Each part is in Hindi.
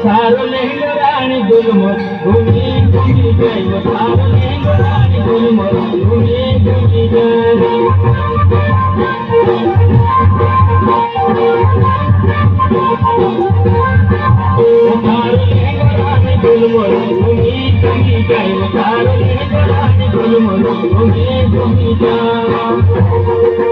सारो लहंगा रानी गुलमोहर घूमी घूमी जाए सारो लहंगा रानी गुलमोहर घूमी घूमी जाए सारो लहंगा रानी गुलमोहर घूमी घूमी जाए सारो लहंगा रानी गुलमोहर घूमी घूमी जाए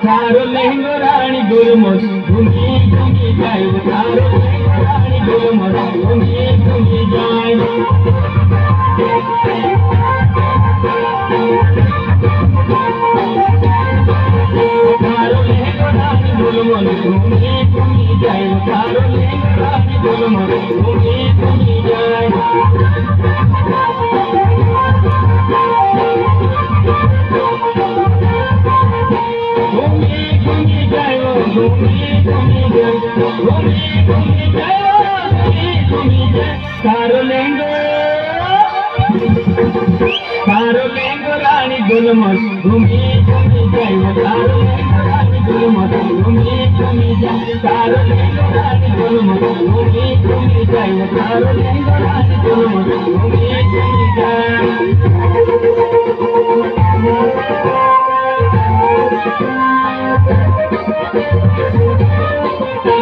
थारो लहंगा रानी गुलमोहर घूमी घूमी जाए थारो लहंगा रानी गुलमोहर घूमी घूमी जाए थारो लहंगा रानी गुलमोहर घूमी घूमी जाए थारो लहंगा रानी गुलमोहर घूमी घूमी जाए सारो लहंगा रानी गुलमोहर घूमी घूमी जाए सारो लहंगा रानी गुलमोहर घूमी घूमी जाए सारो लहंगा रानी गुलमोहर घूमी घूमी जाए सारो लहंगा रानी गुलमोहर घूमी